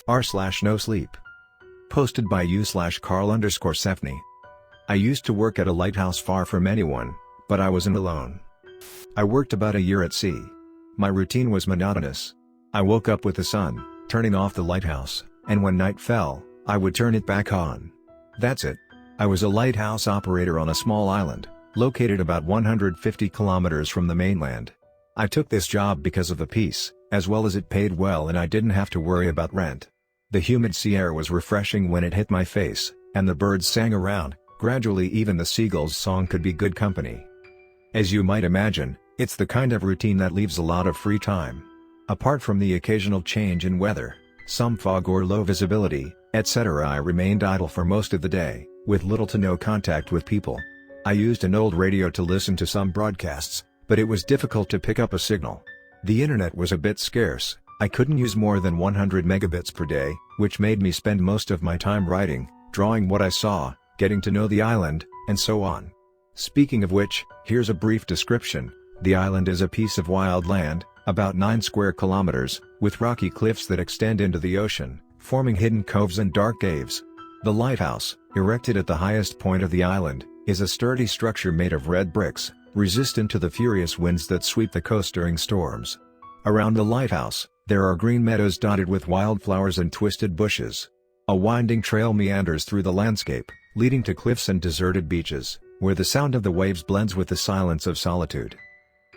r/NoSleep. Posted by u/Carl_Sefney. I used to work at a lighthouse far from anyone, but I wasn't alone. I worked about a year at sea. My routine was monotonous. I woke up with the sun, turning off the lighthouse, and when night fell, I would turn it back on. That's it. I was a lighthouse operator on a small island, located about 150 kilometers from the mainland. I took this job because of the peace, as well as it paid well and I didn't have to worry about rent. The humid sea air was refreshing when it hit my face, and the birds sang around. Gradually even the seagulls' song could be good company. As you might imagine, it's the kind of routine that leaves a lot of free time. Apart from the occasional change in weather, some fog or low visibility, etc., I remained idle for most of the day, with little to no contact with people. I used an old radio to listen to some broadcasts, but it was difficult to pick up a signal. The internet was a bit scarce. I couldn't use more than 100 megabits per day, which made me spend most of my time writing, drawing what I saw, getting to know the island, and so on. Speaking of which, here's a brief description. The island is a piece of wild land, about 9 square kilometers, with rocky cliffs that extend into the ocean, forming hidden coves and dark caves. The lighthouse, erected at the highest point of the island, is a sturdy structure made of red bricks, resistant to the furious winds that sweep the coast during storms. Around the lighthouse, there are green meadows dotted with wildflowers and twisted bushes. A winding trail meanders through the landscape, leading to cliffs and deserted beaches, where the sound of the waves blends with the silence of solitude.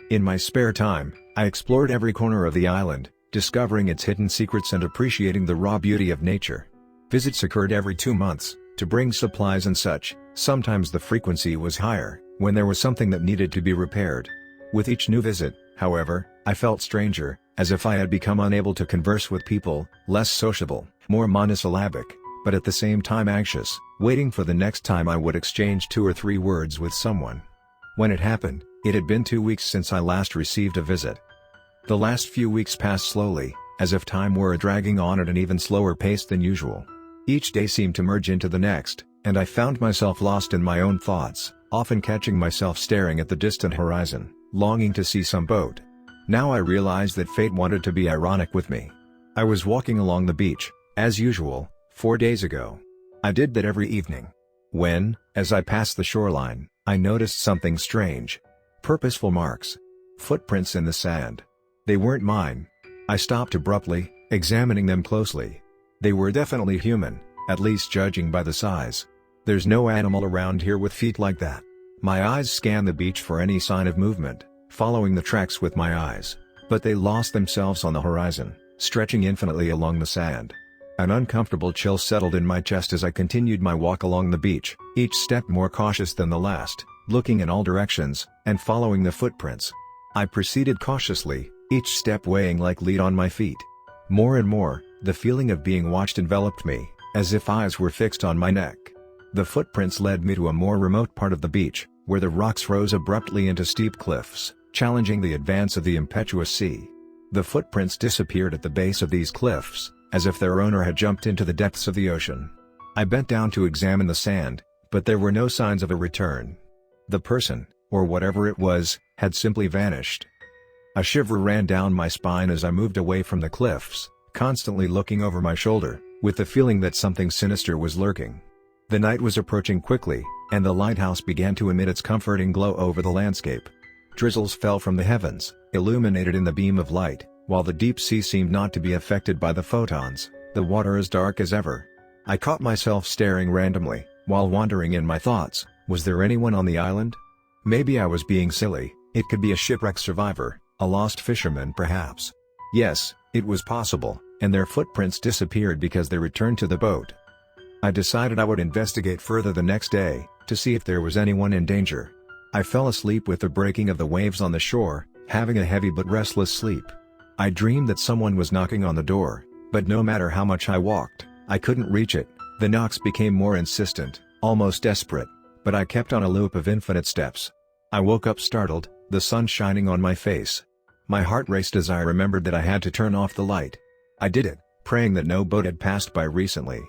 In my spare time, I explored every corner of the island, discovering its hidden secrets and appreciating the raw beauty of nature. Visits occurred every 2 months, to bring supplies and such. Sometimes the frequency was higher, when there was something that needed to be repaired. With each new visit, however, I felt stranger, as if I had become unable to converse with people, less sociable, more monosyllabic, but at the same time anxious, waiting for the next time I would exchange 2 or 3 words with someone. When it happened, it had been 2 weeks since I last received a visit. The last few weeks passed slowly, as if time were dragging on at an even slower pace than usual. Each day seemed to merge into the next, and I found myself lost in my own thoughts, often catching myself staring at the distant horizon, longing to see some boat. Now I realized that fate wanted to be ironic with me. I was walking along the beach, as usual, 4 days ago. I did that every evening. When, as I passed the shoreline, I noticed something strange. Purposeful marks. Footprints in the sand. They weren't mine. I stopped abruptly, examining them closely. They were definitely human, at least judging by the size. There's no animal around here with feet like that. My eyes scanned the beach for any sign of movement, following the tracks with my eyes, but they lost themselves on the horizon, stretching infinitely along the sand. An uncomfortable chill settled in my chest as I continued my walk along the beach, each step more cautious than the last, looking in all directions, and following the footprints. I proceeded cautiously, each step weighing like lead on my feet. More and more, the feeling of being watched enveloped me, as if eyes were fixed on my neck. The footprints led me to a more remote part of the beach, where the rocks rose abruptly into steep cliffs, challenging the advance of the impetuous sea. The footprints disappeared at the base of these cliffs, as if their owner had jumped into the depths of the ocean. I bent down to examine the sand, but there were no signs of a return. The person, or whatever it was, had simply vanished. A shiver ran down my spine as I moved away from the cliffs, constantly looking over my shoulder, with the feeling that something sinister was lurking. The night was approaching quickly, and the lighthouse began to emit its comforting glow over the landscape. Drizzles fell from the heavens, illuminated in the beam of light, while the deep sea seemed not to be affected by the photons, the water as dark as ever. I caught myself staring randomly, while wandering in my thoughts. Was there anyone on the island? Maybe I was being silly. It could be a shipwreck survivor, a lost fisherman perhaps. Yes, it was possible, and their footprints disappeared because they returned to the boat. I decided I would investigate further the next day, to see if there was anyone in danger. I fell asleep with the breaking of the waves on the shore, having a heavy but restless sleep. I dreamed that someone was knocking on the door, but no matter how much I walked, I couldn't reach it. The knocks became more insistent, almost desperate, but I kept on a loop of infinite steps. I woke up startled, the sun shining on my face. My heart raced as I remembered that I had to turn off the light. I did it, praying that no boat had passed by recently.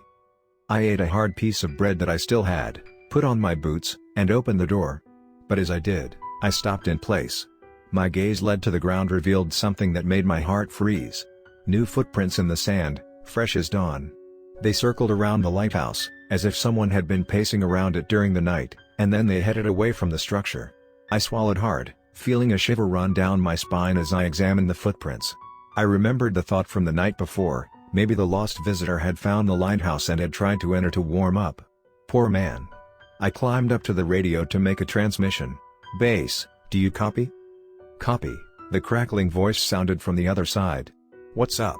I ate a hard piece of bread that I still had, put on my boots, and opened the door. But as I did, I stopped in place. My gaze led to the ground revealed something that made my heart freeze. New footprints in the sand, fresh as dawn. They circled around the lighthouse, as if someone had been pacing around it during the night, and then they headed away from the structure. I swallowed hard, feeling a shiver run down my spine as I examined the footprints. I remembered the thought from the night before, maybe the lost visitor had found the lighthouse and had tried to enter to warm up. Poor man. I climbed up to the radio to make a transmission. "Base, do you copy?" "Copy," the crackling voice sounded from the other side. "What's up?"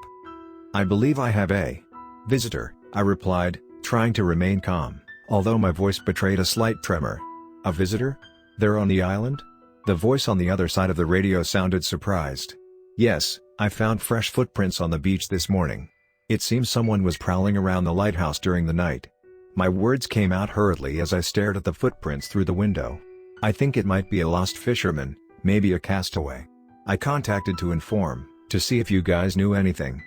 "I believe I have a visitor," I replied, trying to remain calm, although my voice betrayed a slight tremor. "A visitor? They're on the island?" The voice on the other side of the radio sounded surprised. "Yes, I found fresh footprints on the beach this morning. It seems someone was prowling around the lighthouse during the night." My words came out hurriedly as I stared at the footprints through the window. "I think it might be a lost fisherman, maybe a castaway. I contacted to inform, to see if you guys knew anything."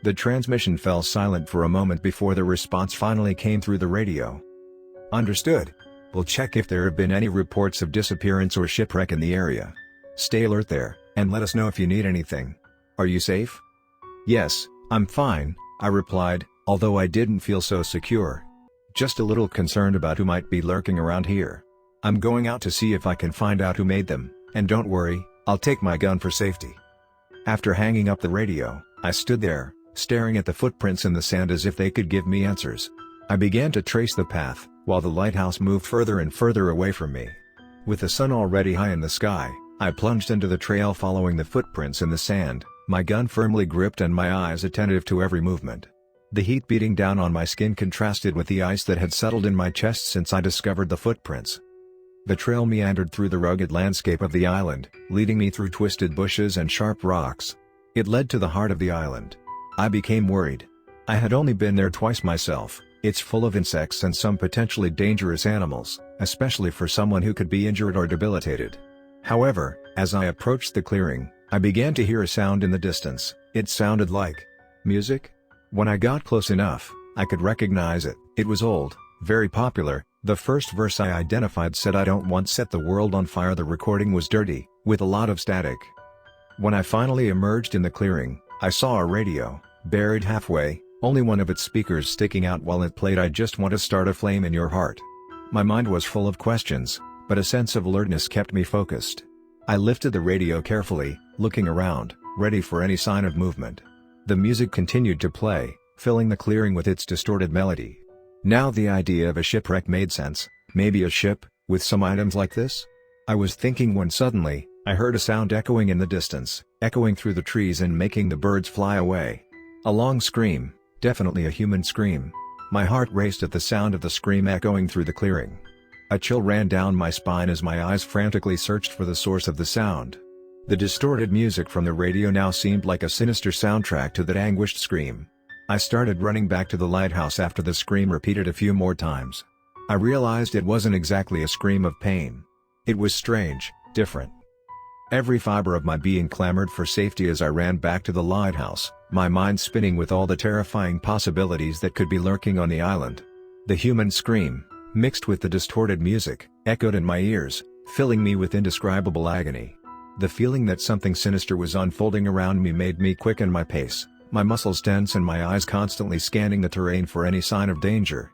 The transmission fell silent for a moment before the response finally came through the radio. "Understood. We'll check if there have been any reports of disappearance or shipwreck in the area. Stay alert there, and let us know if you need anything. Are you safe?" "Yes, I'm fine," I replied, although I didn't feel so secure. "Just a little concerned about who might be lurking around here. I'm going out to see if I can find out who made them, and don't worry, I'll take my gun for safety." After hanging up the radio, I stood there, staring at the footprints in the sand as if they could give me answers. I began to trace the path, while the lighthouse moved further and further away from me. With the sun already high in the sky, I plunged into the trail following the footprints in the sand, my gun firmly gripped and my eyes attentive to every movement. The heat beating down on my skin contrasted with the ice that had settled in my chest since I discovered the footprints. The trail meandered through the rugged landscape of the island, leading me through twisted bushes and sharp rocks. It led to the heart of the island. I became worried. I had only been there twice myself. It's full of insects and some potentially dangerous animals, especially for someone who could be injured or debilitated. However, as I approached the clearing, I began to hear a sound in the distance. It sounded like music? When I got close enough, I could recognize it. It was old, very popular. The first verse I identified said, "I don't want set the world on fire." The recording was dirty, with a lot of static. When I finally emerged in the clearing, I saw a radio, buried halfway, only one of its speakers sticking out while it played "I Just Want to Start a Flame in Your Heart." My mind was full of questions, but a sense of alertness kept me focused. I lifted the radio carefully, looking around, ready for any sign of movement. The music continued to play, filling the clearing with its distorted melody. Now the idea of a shipwreck made sense. Maybe a ship, with some items like this? I was thinking when suddenly, I heard a sound echoing in the distance, echoing through the trees and making the birds fly away. A long scream, definitely a human scream. My heart raced at the sound of the scream echoing through the clearing. A chill ran down my spine as my eyes frantically searched for the source of the sound. The distorted music from the radio now seemed like a sinister soundtrack to that anguished scream. I started running back to the lighthouse after the scream repeated a few more times. I realized it wasn't exactly a scream of pain. It was strange, different. Every fiber of my being clamored for safety as I ran back to the lighthouse, my mind spinning with all the terrifying possibilities that could be lurking on the island. The human scream, mixed with the distorted music, echoed in my ears, filling me with indescribable agony. The feeling that something sinister was unfolding around me made me quicken my pace, my muscles tense and my eyes constantly scanning the terrain for any sign of danger.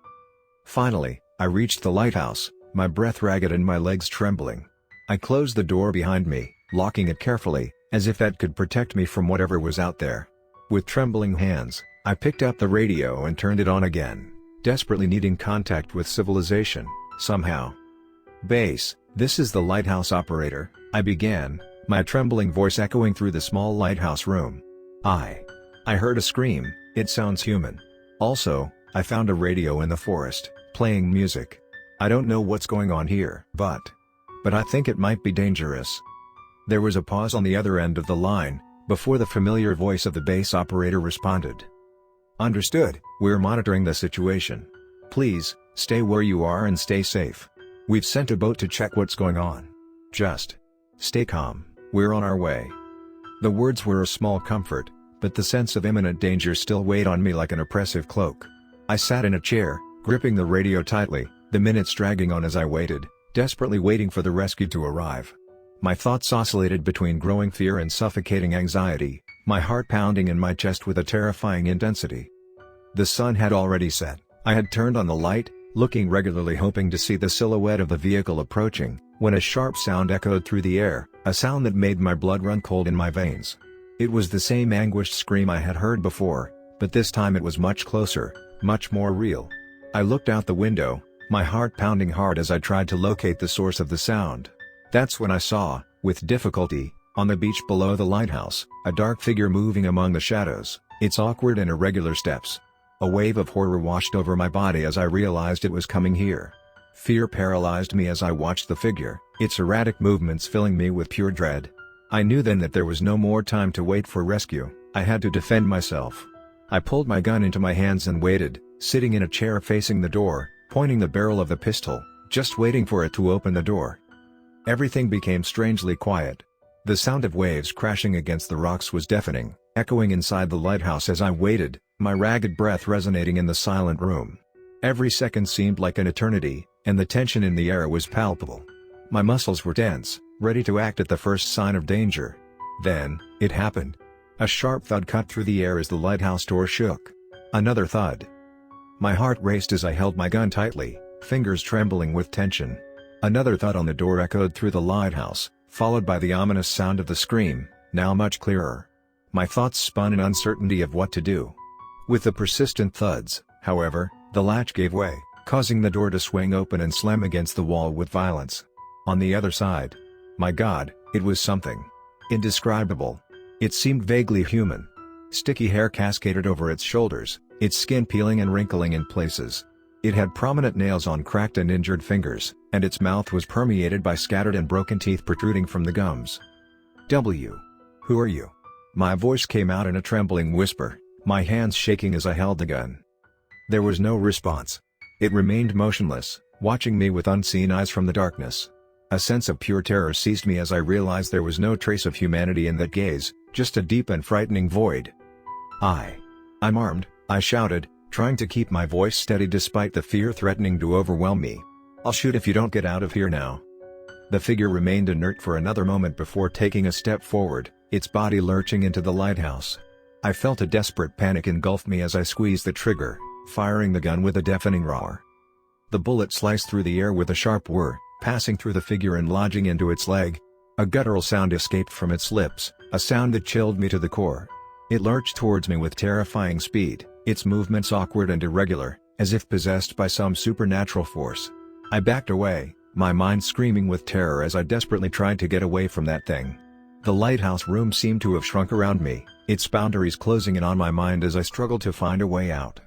Finally, I reached the lighthouse, my breath ragged and my legs trembling. I closed the door behind me, locking it carefully, as if that could protect me from whatever was out there. With trembling hands, I picked up the radio and turned it on again, desperately needing contact with civilization, somehow. "Base, this is the lighthouse operator," I began, my trembling voice echoing through the small lighthouse room. I heard a scream. It sounds human. Also, I found a radio in the forest, playing music. I don't know what's going on here, but I think it might be dangerous. There was a pause on the other end of the line, before the familiar voice of the base operator responded. "Understood, we're monitoring the situation. Please, stay where you are and stay safe. We've sent a boat to check what's going on. Just stay calm, we're on our way." The words were a small comfort, but the sense of imminent danger still weighed on me like an oppressive cloak. I sat in a chair, gripping the radio tightly, the minutes dragging on as I waited, desperately waiting for the rescue to arrive. My thoughts oscillated between growing fear and suffocating anxiety, my heart pounding in my chest with a terrifying intensity. The sun had already set. I had turned on the light, looking regularly hoping to see the silhouette of the vehicle approaching, when a sharp sound echoed through the air, a sound that made my blood run cold in my veins. It was the same anguished scream I had heard before, but this time it was much closer, much more real. I looked out the window, my heart pounding hard as I tried to locate the source of the sound. That's when I saw, with difficulty, on the beach below the lighthouse, a dark figure moving among the shadows, its awkward and irregular steps. A wave of horror washed over my body as I realized it was coming here. Fear paralyzed me as I watched the figure, its erratic movements filling me with pure dread. I knew then that there was no more time to wait for rescue. I had to defend myself. I pulled my gun into my hands and waited, sitting in a chair facing the door, pointing the barrel of the pistol, just waiting for it to open the door. Everything became strangely quiet. The sound of waves crashing against the rocks was deafening, echoing inside the lighthouse as I waited, my ragged breath resonating in the silent room. Every second seemed like an eternity, and the tension in the air was palpable. My muscles were tense, ready to act at the first sign of danger. Then, it happened. A sharp thud cut through the air as the lighthouse door shook. Another thud. My heart raced as I held my gun tightly, fingers trembling with tension. Another thud on the door echoed through the lighthouse, followed by the ominous sound of the scream, now much clearer. My thoughts spun in uncertainty of what to do. With the persistent thuds, however, the latch gave way, causing the door to swing open and slam against the wall with violence. On the other side, my God, it was something indescribable. It seemed vaguely human. Sticky hair cascaded over its shoulders, its skin peeling and wrinkling in places. It had prominent nails on cracked and injured fingers, and its mouth was permeated by scattered and broken teeth protruding from the gums. Who are you? My voice came out in a trembling whisper, my hands shaking as I held the gun. There was no response. It remained motionless, watching me with unseen eyes from the darkness. A sense of pure terror seized me as I realized there was no trace of humanity in that gaze, just a deep and frightening void. I'm armed, I shouted, trying to keep my voice steady despite the fear threatening to overwhelm me. I'll shoot if you don't get out of here now. The figure remained inert for another moment before taking a step forward, its body lurching into the lighthouse. I felt a desperate panic engulf me as I squeezed the trigger, firing the gun with a deafening roar. The bullet sliced through the air with a sharp whir, passing through the figure and lodging into its leg. A guttural sound escaped from its lips, a sound that chilled me to the core. It lurched towards me with terrifying speed, its movements awkward and irregular, as if possessed by some supernatural force. I backed away, my mind screaming with terror as I desperately tried to get away from that thing. The lighthouse room seemed to have shrunk around me, its boundaries closing in on my mind as I struggled to find a way out.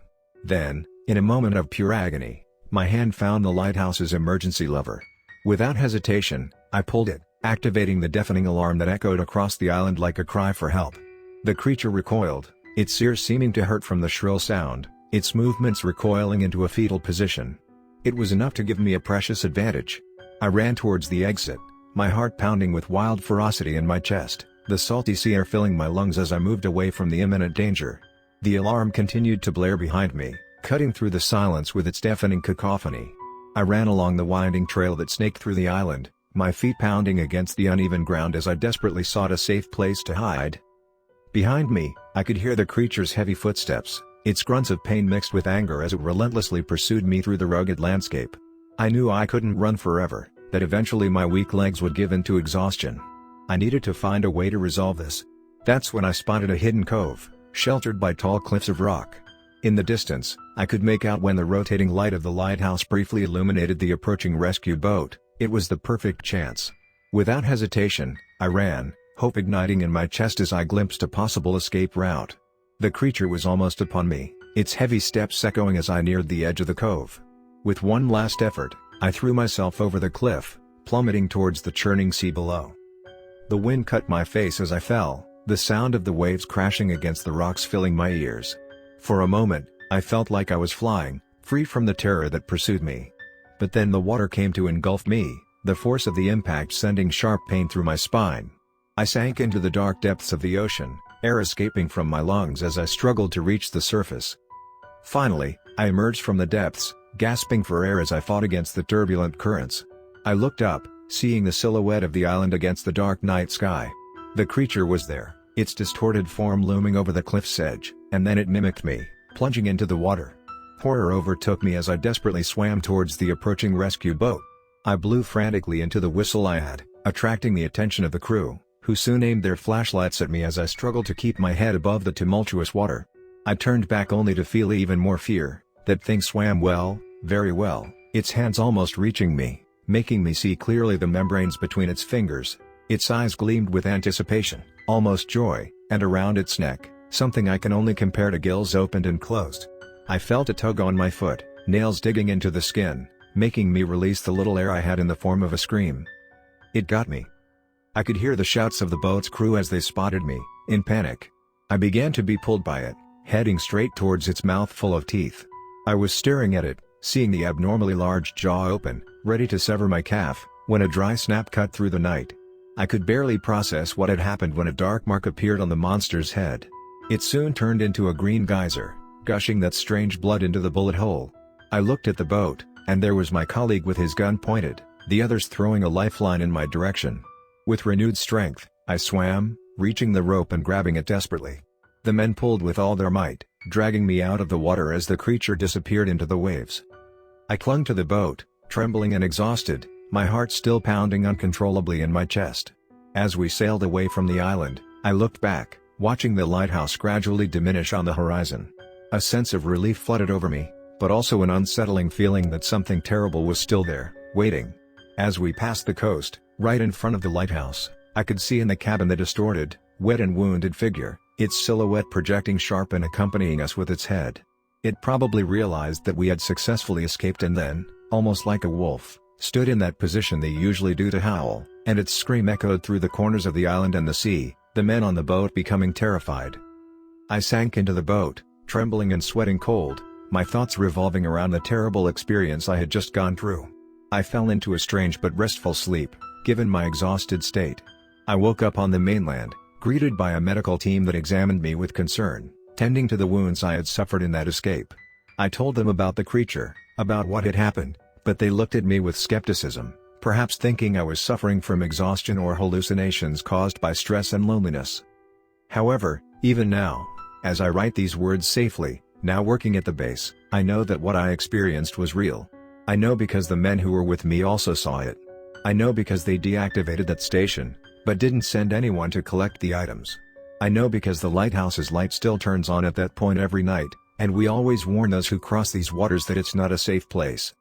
Then, in a moment of pure agony, my hand found the lighthouse's emergency lever. Without hesitation, I pulled it, activating the deafening alarm that echoed across the island like a cry for help. The creature recoiled, its ears seeming to hurt from the shrill sound, its movements recoiling into a fetal position. It was enough to give me a precious advantage. I ran towards the exit, my heart pounding with wild ferocity in my chest, the salty sea air filling my lungs as I moved away from the imminent danger. The alarm continued to blare behind me, cutting through the silence with its deafening cacophony. I ran along the winding trail that snaked through the island, my feet pounding against the uneven ground as I desperately sought a safe place to hide. Behind me, I could hear the creature's heavy footsteps, its grunts of pain mixed with anger as it relentlessly pursued me through the rugged landscape. I knew I couldn't run forever, that eventually my weak legs would give in to exhaustion. I needed to find a way to resolve this. That's when I spotted a hidden cove, sheltered by tall cliffs of rock. In the distance, I could make out when the rotating light of the lighthouse briefly illuminated the approaching rescue boat. It was the perfect chance. Without hesitation, I ran, hope igniting in my chest as I glimpsed a possible escape route. The creature was almost upon me, its heavy steps echoing as I neared the edge of the cove. With one last effort, I threw myself over the cliff, plummeting towards the churning sea below. The wind cut my face as I fell, the sound of the waves crashing against the rocks filling my ears. For a moment, I felt like I was flying, free from the terror that pursued me. But then the water came to engulf me, the force of the impact sending sharp pain through my spine. I sank into the dark depths of the ocean, air escaping from my lungs as I struggled to reach the surface. Finally, I emerged from the depths, gasping for air as I fought against the turbulent currents. I looked up, seeing the silhouette of the island against the dark night sky. The creature was there, its distorted form looming over the cliff's edge, and then it mimicked me, plunging into the water. Horror overtook me as I desperately swam towards the approaching rescue boat. I blew frantically into the whistle I had, attracting the attention of the crew, who soon aimed their flashlights at me as I struggled to keep my head above the tumultuous water. I turned back only to feel even more fear. That thing swam well, very well, its hands almost reaching me, making me see clearly the membranes between its fingers. Its eyes gleamed with anticipation, almost joy, and around its neck, something I can only compare to gills opened and closed. I felt a tug on my foot, nails digging into the skin, making me release the little air I had in the form of a scream. It got me. I could hear the shouts of the boat's crew as they spotted me, in panic. I began to be pulled by it, heading straight towards its mouth full of teeth. I was staring at it, seeing the abnormally large jaw open, ready to sever my calf, when a dry snap cut through the night. I could barely process what had happened when a dark mark appeared on the monster's head. It soon turned into a green geyser, gushing that strange blood into the bullet hole. I looked at the boat, and there was my colleague with his gun pointed, the others throwing a lifeline in my direction. With renewed strength, I swam, reaching the rope and grabbing it desperately. The men pulled with all their might, dragging me out of the water as the creature disappeared into the waves. I clung to the boat, trembling and exhausted, my heart still pounding uncontrollably in my chest. As we sailed away from the island, I looked back, watching the lighthouse gradually diminish on the horizon. A sense of relief flooded over me, but also an unsettling feeling that something terrible was still there, waiting. As we passed the coast, right in front of the lighthouse, I could see in the cabin the distorted, wet and wounded figure, its silhouette projecting sharp and accompanying us with its head. It probably realized that we had successfully escaped and then, almost like a wolf, stood in that position they usually do to howl, and its scream echoed through the corners of the island and the sea, the men on the boat becoming terrified. I sank into the boat, trembling and sweating cold, my thoughts revolving around the terrible experience I had just gone through. I fell into a strange but restful sleep, given my exhausted state. I woke up on the mainland, greeted by a medical team that examined me with concern, tending to the wounds I had suffered in that escape. I told them about the creature, about what had happened, but they looked at me with skepticism, perhaps thinking I was suffering from exhaustion or hallucinations caused by stress and loneliness. However, even now, as I write these words safely, now working at the base, I know that what I experienced was real. I know because the men who were with me also saw it. I know because they deactivated that station, but didn't send anyone to collect the items. I know because the lighthouse's light still turns on at that point every night, and we always warn those who cross these waters that it's not a safe place.